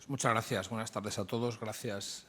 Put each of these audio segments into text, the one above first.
Muchas gracias. Buenas tardes a todos. Gracias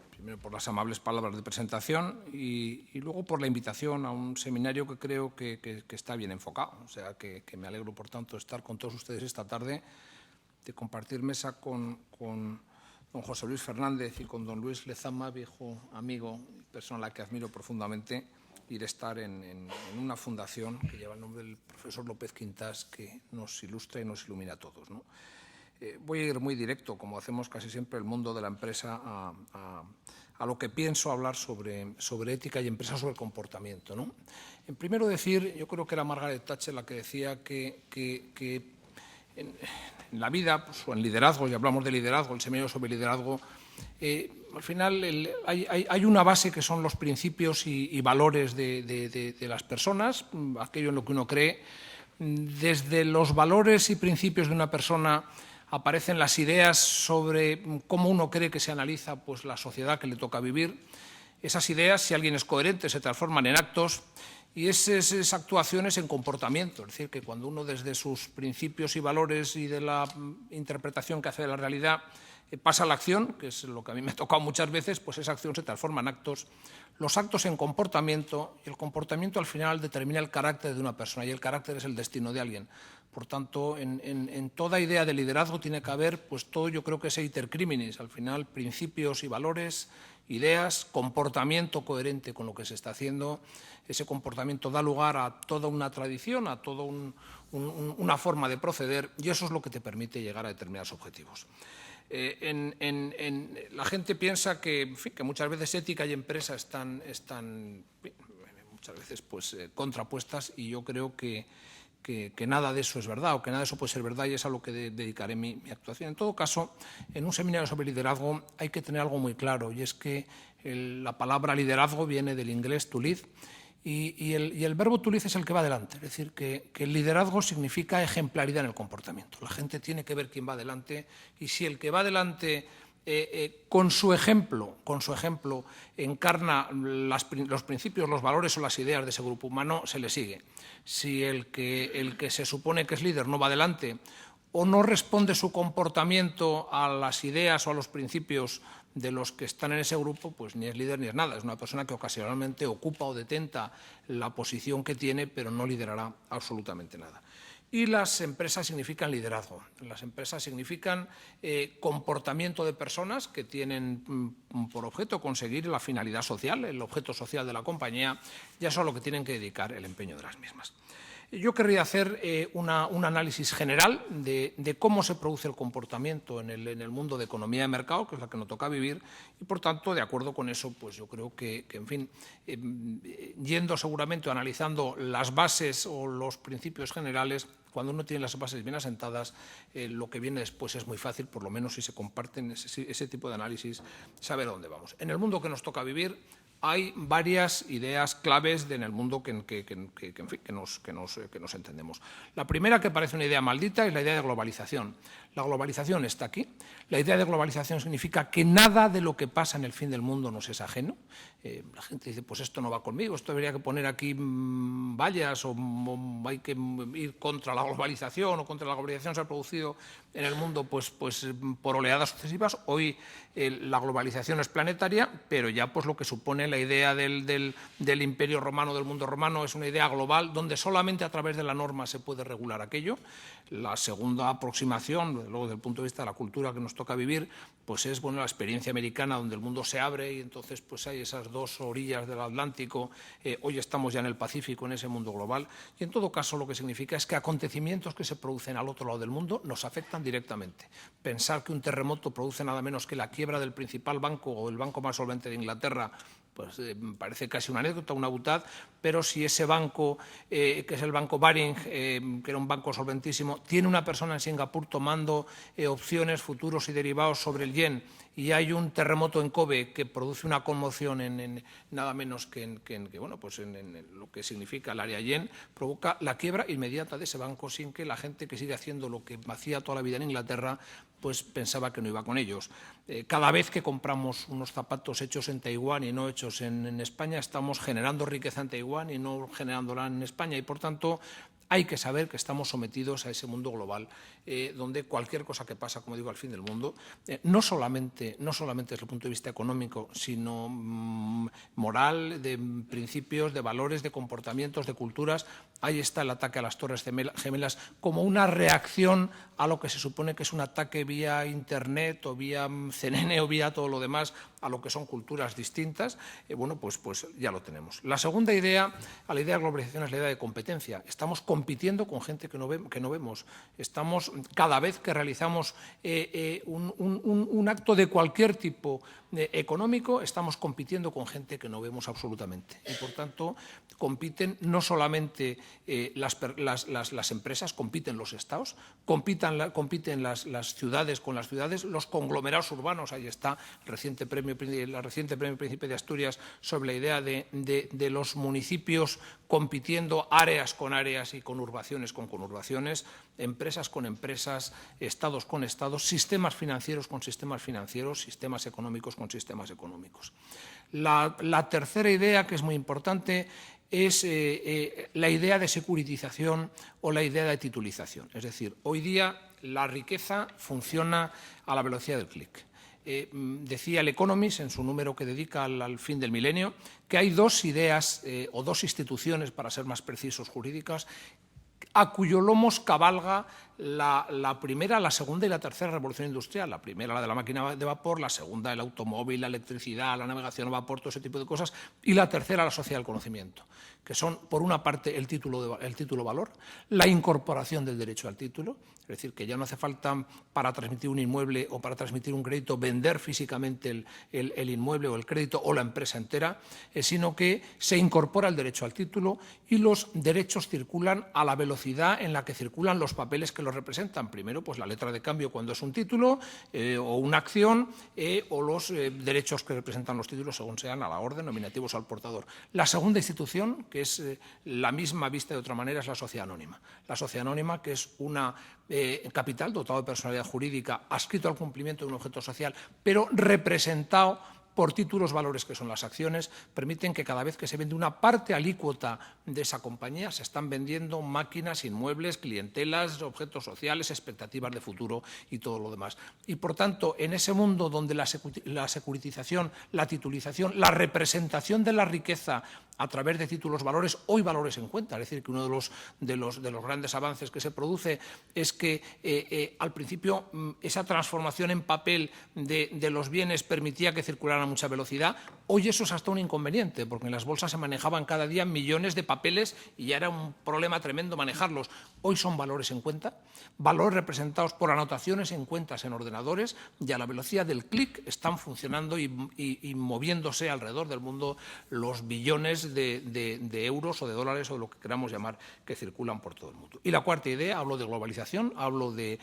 primero por las amables palabras de presentación y luego por la invitación a un seminario que creo que está bien enfocado. O sea, que me alegro, por tanto, de estar con todos ustedes esta tarde, de compartir mesa con don José Luis Fernández y con don Luis Lezama, viejo amigo, persona a la que admiro profundamente, y de estar en una fundación que lleva el nombre del profesor López Quintás, que nos ilustra y nos ilumina a todos, ¿no? Voy a ir muy directo, como hacemos casi siempre el mundo de la empresa, a lo que pienso hablar sobre ética y empresa, sobre comportamiento, ¿no? En primero decir, yo creo que era Margaret Thatcher la que decía que en la vida, pues, o en liderazgo, y hablamos de liderazgo, el seminario sobre liderazgo, al final hay una base que son los principios y valores de las personas, aquello en lo que uno cree. Desde los valores y principios de una persona aparecen las ideas sobre cómo uno cree que se analiza, pues, la sociedad que le toca vivir. Esas ideas, si alguien es coherente, se transforman en actos y esas actuaciones en comportamiento. Es decir, que cuando uno desde sus principios y valores y de la interpretación que hace de la realidad pasa a la acción, que es lo que a mí me ha tocado muchas veces, pues esa acción se transforma en actos, los actos en comportamiento, y el comportamiento al final determina el carácter de una persona, y el carácter es el destino de alguien. Por tanto, en toda idea de liderazgo tiene que haber, pues, todo, yo creo que es iter criminis, al final principios y valores, ideas, comportamiento coherente con lo que se está haciendo. Ese comportamiento da lugar a toda una tradición, a toda una forma de proceder, y eso es lo que te permite llegar a determinados objetivos. La gente piensa que, en fin, que muchas veces ética y empresa están muchas veces, pues, contrapuestas, y yo creo que nada de eso es verdad, o que nada de eso puede ser verdad, y es a lo que dedicaré mi actuación. En todo caso, en un seminario sobre liderazgo hay que tener algo muy claro, y es que la palabra liderazgo viene del inglés to lead, y el verbo to lead es el que va adelante. Es decir, que el liderazgo significa ejemplaridad en el comportamiento. La gente tiene que ver quién va adelante, y si el que va adelante con su ejemplo encarna los principios, los valores o las ideas de ese grupo humano, se le sigue. Si el que se supone que es líder no va adelante o no responde su comportamiento a las ideas o a los principios de los que están en ese grupo, pues ni es líder ni es nada. Es una persona que ocasionalmente ocupa o detenta la posición que tiene, pero no liderará absolutamente nada. Y las empresas significan liderazgo. Las empresas significan comportamiento de personas que tienen por objeto conseguir la finalidad social, el objeto social de la compañía, y eso es a lo que tienen que dedicar el empeño de las mismas. Yo querría hacer un análisis general de cómo se produce el comportamiento en el mundo de economía de mercado, que es la que nos toca vivir, y, por tanto, de acuerdo con eso, pues yo creo que en fin, yendo seguramente o analizando las bases o los principios generales, cuando uno tiene las bases bien asentadas, lo que viene después es muy fácil, por lo menos si se comparten ese tipo de análisis, saber a dónde vamos. En el mundo que nos toca vivir, hay varias ideas claves en el mundo que nos entendemos. La primera, que parece una idea maldita, es la idea de globalización. La globalización está aquí. La idea de globalización significa que nada de lo que pasa en el fin del mundo nos es ajeno. La gente dice, pues esto no va conmigo, esto habría que poner aquí vallas, o hay que ir contra la globalización, o contra la globalización se ha producido en el mundo pues por oleadas sucesivas. Hoy la globalización es planetaria, pero ya pues lo que supone la idea del imperio romano, del mundo romano, es una idea global donde solamente a través de la norma se puede regular aquello. La segunda aproximación, luego desde el punto de vista de la cultura que nos toca vivir, pues es, bueno, la experiencia americana, donde el mundo se abre y entonces pues hay esas dos orillas del Atlántico. Hoy estamos ya en el Pacífico, en ese mundo global, y en todo caso lo que significa es que acontecimientos que se producen al otro lado del mundo nos afectan directamente. Pensar que un terremoto produce nada menos que la quiebra del principal banco o el banco más solvente de Inglaterra, pues parece casi una anécdota, una butad, pero si ese banco, que es el banco Baring, que era un banco solventísimo, tiene una persona en Singapur tomando opciones, futuros y derivados sobre el yen, y hay un terremoto en Kobe que produce una conmoción en nada menos que en lo que significa el área yen, provoca la quiebra inmediata de ese banco, sin que la gente que sigue haciendo lo que hacía toda la vida en Inglaterra pues pensaba que no iba con ellos. Cada vez que compramos unos zapatos hechos en Taiwán y no hechos en España, estamos generando riqueza en Taiwán y no generándola en España, y por tanto hay que saber que estamos sometidos a ese mundo global, donde cualquier cosa que pasa, como digo, al fin del mundo, no solamente desde el punto de vista económico, sino moral, de principios, de valores, de comportamientos, de culturas. Ahí está el ataque a las Torres Gemelas como una reacción a lo que se supone que es un ataque vía Internet o vía CNN o vía todo lo demás, a lo que son culturas distintas. Bueno, pues ya lo tenemos. La segunda idea, a la idea de globalización, es la idea de competencia. Estamos compitiendo con gente que no vemos. Estamos, cada vez que realizamos un acto de cualquier tipo económico, estamos compitiendo con gente que no vemos absolutamente. Y, por tanto, compiten no solamente las empresas, compiten los estados, compiten las ciudades con las ciudades, los conglomerados urbanos. Ahí está el reciente premio Príncipe de Asturias sobre la idea de los municipios compitiendo, áreas con áreas y conurbaciones con conurbaciones, empresas con empresas, estados con estados, sistemas financieros con sistemas financieros, sistemas económicos con sistemas económicos. La tercera idea, que es muy importante, es la idea de securitización o la idea de titulización. Es decir, hoy día la riqueza funciona a la velocidad del clic. Decía el Economist, en su número que dedica al fin del milenio, que hay dos ideas o dos instituciones, para ser más precisos, jurídicas, a cuyo lomo cabalga la primera, la segunda y la tercera revolución industrial. La primera, la de la máquina de vapor; la segunda, el automóvil, la electricidad, la navegación a vapor, todo ese tipo de cosas; y la tercera, la sociedad del conocimiento, que son, por una parte, el título valor, la incorporación del derecho al título, es decir, que ya no hace falta, para transmitir un inmueble o para transmitir un crédito, vender físicamente el inmueble o el crédito o la empresa entera, sino que se incorpora el derecho al título y los derechos circulan a la velocidad en la que circulan los papeles que los representan. Primero, pues la letra de cambio cuando es un título o una acción, o los derechos que representan los títulos según sean a la orden, nominativos al portador. La segunda institución, que es la misma vista de otra manera, es la sociedad anónima. La sociedad anónima, que es una capital dotado de personalidad jurídica, adscrito al cumplimiento de un objeto social, pero representado por títulos valores, que son las acciones, permiten que cada vez que se vende una parte alícuota de esa compañía, se están vendiendo máquinas, inmuebles, clientelas, objetos sociales, expectativas de futuro y todo lo demás. Y, por tanto, en ese mundo donde la securitización, la titulización, la representación de la riqueza a través de títulos valores, hoy valores en cuenta, es decir, que uno de los grandes avances que se produce es que al principio esa transformación en papel de los bienes permitía que circularan a mucha velocidad. Hoy eso es hasta un inconveniente, porque en las bolsas se manejaban cada día millones de papeles y ya era un problema tremendo manejarlos. Hoy son valores en cuenta, valores representados por anotaciones en cuentas en ordenadores, y a la velocidad del clic están funcionando y moviéndose alrededor del mundo los billones de euros o de dólares o de lo que queramos llamar, que circulan por todo el mundo. Y la cuarta idea, hablo de globalización, hablo de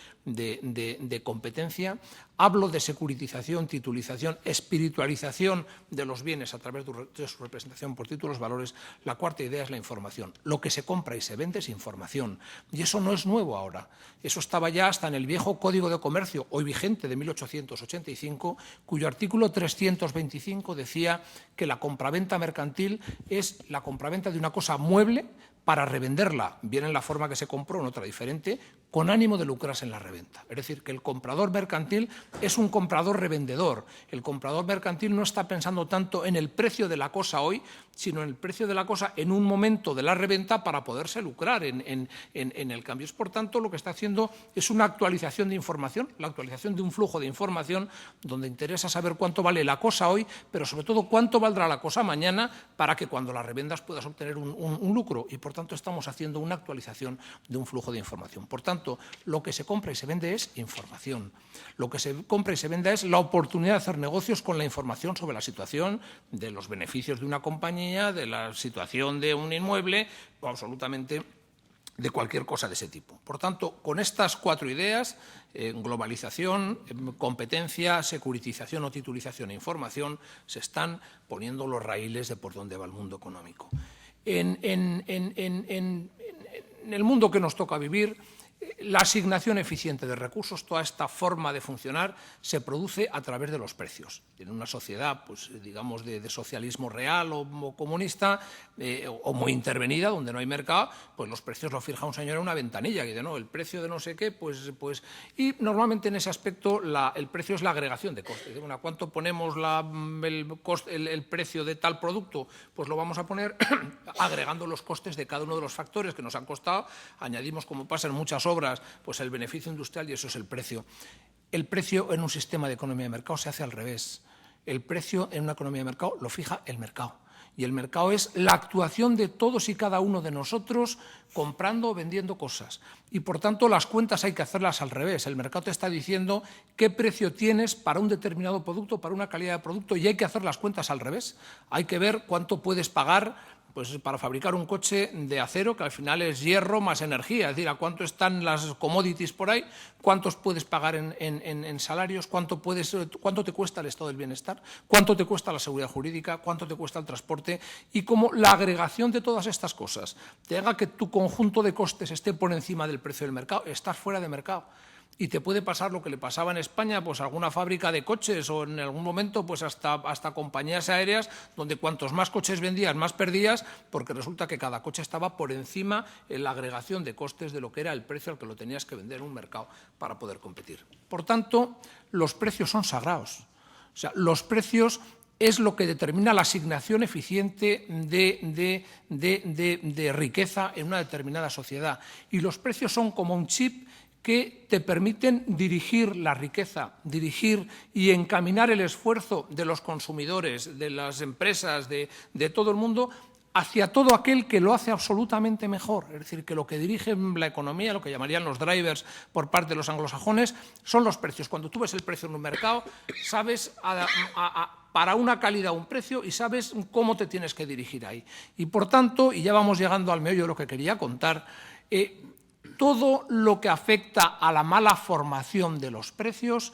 competencia, hablo de securitización, titulización, espiritualización de los bienes a través de su representación por títulos valores. La cuarta idea es la información. Lo que se compra y se vende es información. Y eso no es nuevo ahora. Eso estaba ya hasta en el viejo Código de Comercio, hoy vigente, de 1885, cuyo artículo 325 decía que la compraventa mercantil es la compraventa de una cosa mueble para revenderla, bien en la forma que se compró, en otra diferente, con ánimo de lucrarse en la reventa. Es decir, que el comprador mercantil es un comprador revendedor. El comprador mercantil no está pensando tanto en el precio de la cosa hoy, sino en el precio de la cosa en un momento de la reventa para poderse lucrar en el cambio. Por tanto, lo que está haciendo es una actualización de información, la actualización de un flujo de información donde interesa saber cuánto vale la cosa hoy, pero sobre todo cuánto valdrá la cosa mañana para que cuando la revendas puedas obtener un lucro. Y por tanto estamos haciendo una actualización de un flujo de información. Por tanto, lo que se compra y se vende es información. Lo que se compra y se vende es la oportunidad de hacer negocios con la información sobre la situación de los beneficios de una compañía, de la situación de un inmueble o absolutamente de cualquier cosa de ese tipo. Por tanto, con estas cuatro ideas, globalización, competencia, securitización o titulización e información, se están poniendo los raíles de por dónde va el mundo económico. En el mundo que nos toca vivir, La asignación eficiente de recursos, toda esta forma de funcionar, se produce a través de los precios. En una sociedad, pues, digamos, de socialismo real o comunista, o muy intervenida, donde no hay mercado, pues los precios los fija un señor en una ventanilla, que dice, no, el precio de no sé qué, pues y normalmente en ese aspecto el precio es la agregación de costes. Bueno, ¿a cuánto ponemos el precio de tal producto? Pues lo vamos a poner agregando los costes de cada uno de los factores que nos han costado, añadimos, como pasa en muchas obras, pues el beneficio industrial y eso es el precio. El precio en un sistema de economía de mercado se hace al revés. El precio en una economía de mercado lo fija el mercado. Y el mercado es la actuación de todos y cada uno de nosotros comprando o vendiendo cosas. Y, por tanto, las cuentas hay que hacerlas al revés. El mercado te está diciendo qué precio tienes para un determinado producto, para una calidad de producto, y hay que hacer las cuentas al revés. Hay que ver cuánto puedes pagar pues para fabricar un coche de acero, que al final es hierro más energía, es decir, a cuánto están las commodities por ahí, cuántos puedes pagar en salarios, cuánto te cuesta el estado del bienestar, cuánto te cuesta la seguridad jurídica, cuánto te cuesta el transporte, y cómo la agregación de todas estas cosas te haga que tu conjunto de costes esté por encima del precio del mercado, estás fuera de mercado. Y te puede pasar lo que le pasaba en España, pues a alguna fábrica de coches o en algún momento pues hasta compañías aéreas, donde cuantos más coches vendías, más perdías, porque resulta que cada coche estaba por encima en la agregación de costes de lo que era el precio al que lo tenías que vender en un mercado para poder competir. Por tanto, los precios son sagrados. O sea, los precios es lo que determina la asignación eficiente de riqueza en una determinada sociedad. Y los precios son como un chip que te permiten dirigir la riqueza, dirigir y encaminar el esfuerzo de los consumidores, de las empresas, de todo el mundo, hacia todo aquel que lo hace absolutamente mejor. Es decir, que lo que dirige la economía, lo que llamarían los drivers por parte de los anglosajones, son los precios. Cuando tú ves el precio en un mercado, sabes para una calidad un precio y sabes cómo te tienes que dirigir ahí. Y, por tanto, y ya vamos llegando al meollo de lo que quería contar, todo lo que afecta a la mala formación de los precios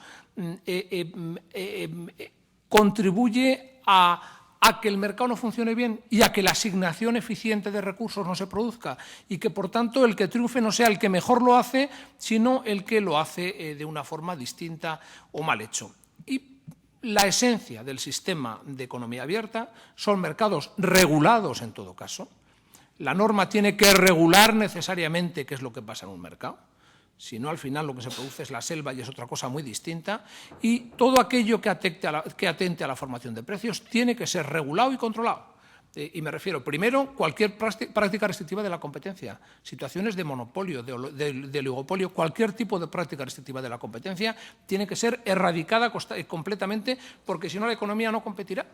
contribuye a que el mercado no funcione bien y a que la asignación eficiente de recursos no se produzca y que, por tanto, el que triunfe no sea el que mejor lo hace, sino el que lo hace de una forma distinta o mal hecho. Y la esencia del sistema de economía abierta son mercados regulados en todo caso. La norma tiene que regular necesariamente qué es lo que pasa en un mercado, si no, al final lo que se produce es la selva y es otra cosa muy distinta, y todo aquello que atente a la formación de precios tiene que ser regulado y controlado. Y me refiero, primero, cualquier práctica restrictiva de la competencia, situaciones de monopolio, de oligopolio, cualquier tipo de práctica restrictiva de la competencia tiene que ser erradicada completamente, porque si no la economía no competirá.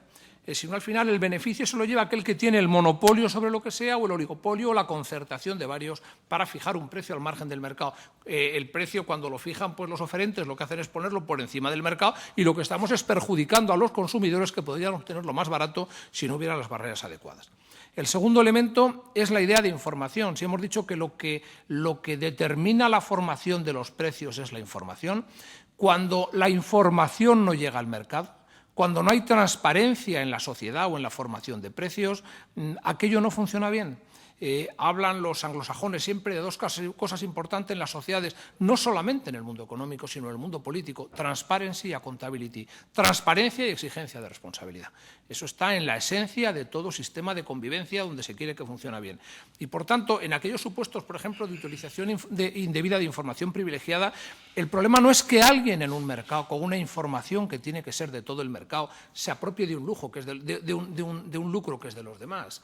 Si no, al final el beneficio se lo lleva aquel que tiene el monopolio sobre lo que sea, o el oligopolio, o la concertación de varios para fijar un precio al margen del mercado. El precio, cuando lo fijan pues los oferentes, lo que hacen es ponerlo por encima del mercado, y lo que estamos es perjudicando a los consumidores que podrían obtenerlo más barato si no hubiera las barreras adecuadas. El segundo elemento es la idea de información. Si hemos dicho que lo que determina la formación de los precios es la información, cuando la información no llega al mercado, cuando no hay transparencia en la sociedad o en la formación de precios, aquello no funciona bien. Hablan los anglosajones siempre de dos cosas importantes en las sociedades, no solamente en el mundo económico, sino en el mundo político: transparency y accountability, transparencia y exigencia de responsabilidad. Eso está en la esencia de todo sistema de convivencia donde se quiere que funcione bien. Y, por tanto, en aquellos supuestos, por ejemplo, de utilización indebida de información privilegiada, el problema no es que alguien en un mercado, con una información que tiene que ser de todo el mercado, se apropie de un lujo, que es de un lucro que es de los demás.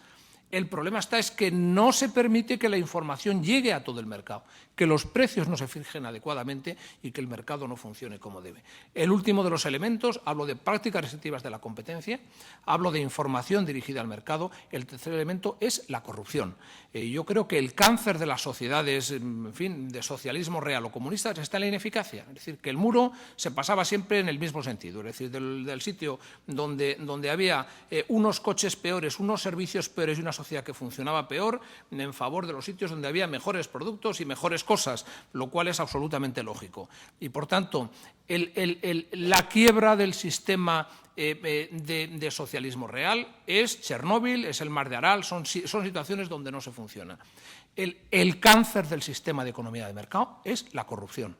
El problema es que no se permite que la información llegue a todo el mercado, que los precios no se fijen adecuadamente y que el mercado no funcione como debe. El último de los elementos, hablo de prácticas restrictivas de la competencia, hablo de información dirigida al mercado. El tercer elemento es la corrupción. Yo creo que el cáncer de las sociedades, en fin, de socialismo real o comunista, está en la ineficacia. Es decir, que el muro se pasaba siempre en el mismo sentido, es decir, del sitio donde había unos coches peores, unos servicios peores y una sociedad que funcionaba peor, en favor de los sitios donde había mejores productos y mejores cosas, lo cual es absolutamente lógico. Y, por tanto, la quiebra del sistema de socialismo real es Chernóbil, es el Mar de Aral, son situaciones donde no se funciona. El cáncer del sistema de economía de mercado es la corrupción.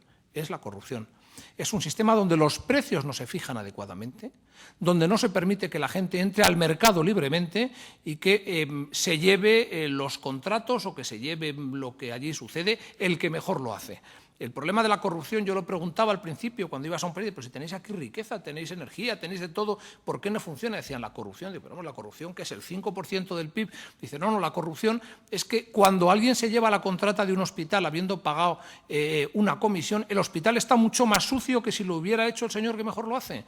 Es un sistema donde los precios no se fijan adecuadamente, donde no se permite que la gente entre al mercado libremente y que se lleve los contratos o que se lleve lo que allí sucede el que mejor lo hace. El problema de la corrupción, yo lo preguntaba al principio cuando ibas a un país, pero si tenéis aquí riqueza, tenéis energía, tenéis de todo, ¿por qué no funciona? Decían, la corrupción. Digo, pero la corrupción, que es el 5% del PIB. Dice, no, la corrupción es que cuando alguien se lleva la contrata de un hospital habiendo pagado una comisión, el hospital está mucho más sucio que si lo hubiera hecho el señor que mejor lo hace.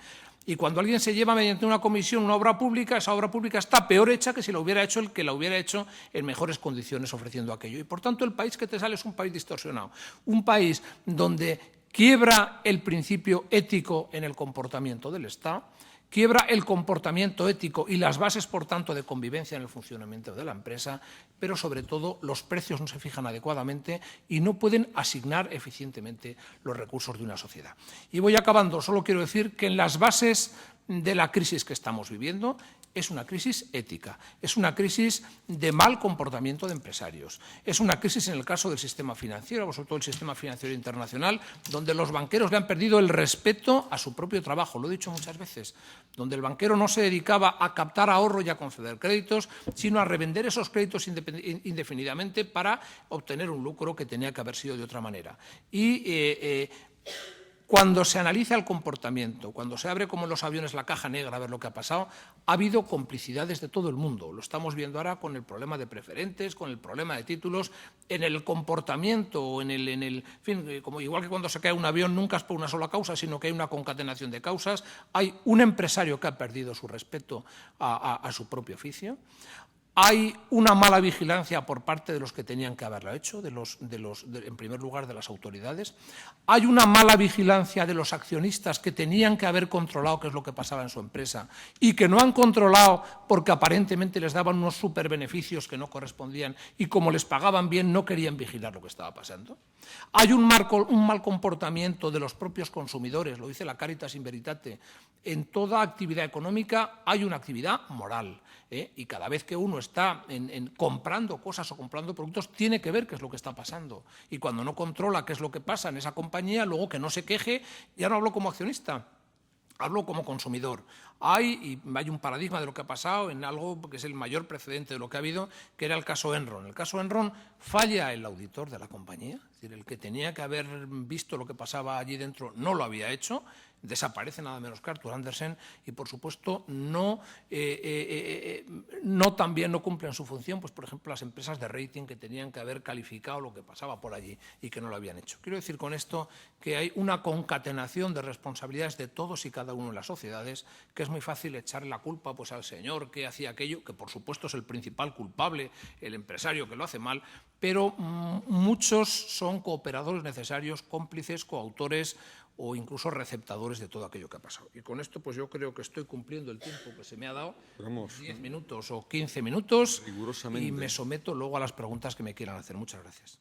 Y cuando alguien se lleva mediante una comisión una obra pública, esa obra pública está peor hecha que si la hubiera hecho el que la hubiera hecho en mejores condiciones ofreciendo aquello. Y por tanto el país que te sale es un país distorsionado, un país donde quiebra el principio ético en el comportamiento del Estado, quiebra el comportamiento ético y las bases, por tanto, de convivencia en el funcionamiento de la empresa, pero sobre todo los precios no se fijan adecuadamente y no pueden asignar eficientemente los recursos de una sociedad. Y voy acabando, solo quiero decir que en las bases de la crisis que estamos viviendo es una crisis ética, es una crisis de mal comportamiento de empresarios, es una crisis en el caso del sistema financiero, sobre todo el sistema financiero internacional, donde los banqueros le han perdido el respeto a su propio trabajo, lo he dicho muchas veces, donde el banquero no se dedicaba a captar ahorro y a conceder créditos, sino a revender esos créditos indefinidamente para obtener un lucro que tenía que haber sido de otra manera. Y cuando se analiza el comportamiento, cuando se abre como en los aviones la caja negra a ver lo que ha pasado, ha habido complicidades de todo el mundo. Lo estamos viendo ahora con el problema de preferentes, con el problema de títulos, en el comportamiento o en fin, como igual que cuando se cae un avión nunca es por una sola causa, sino que hay una concatenación de causas. Hay un empresario que ha perdido su respeto a su propio oficio. Hay una mala vigilancia por parte de los que tenían que haberlo hecho, en primer lugar de las autoridades. Hay una mala vigilancia de los accionistas que tenían que haber controlado qué es lo que pasaba en su empresa y que no han controlado porque aparentemente les daban unos superbeneficios que no correspondían y como les pagaban bien no querían vigilar lo que estaba pasando. Hay un mal comportamiento de los propios consumidores, lo dice la Caritas in Veritate. En toda actividad económica hay una actividad moral. Y cada vez que uno está comprando cosas o comprando productos, tiene que ver qué es lo que está pasando. Y cuando no controla qué es lo que pasa en esa compañía, luego que no se queje, ya no hablo como accionista, hablo como consumidor. Hay un paradigma de lo que ha pasado en algo que es el mayor precedente de lo que ha habido, que era el caso Enron. En el caso Enron falla el auditor de la compañía, es decir, el que tenía que haber visto lo que pasaba allí dentro no lo había hecho, desaparece nada menos que Arthur Andersen y, por supuesto, también no cumplen su función, pues, por ejemplo, las empresas de rating que tenían que haber calificado lo que pasaba por allí y que no lo habían hecho. Quiero decir con esto que hay una concatenación de responsabilidades de todos y cada uno de las sociedades, que es muy fácil echarle la culpa pues, al señor que hacía aquello, que por supuesto es el principal culpable, el empresario que lo hace mal, pero muchos son cooperadores necesarios, cómplices, coautores o incluso receptadores de todo aquello que ha pasado. Y con esto pues yo creo que estoy cumpliendo el tiempo que se me ha dado, 10 minutos o 15 minutos, y me someto luego a las preguntas que me quieran hacer. Muchas gracias.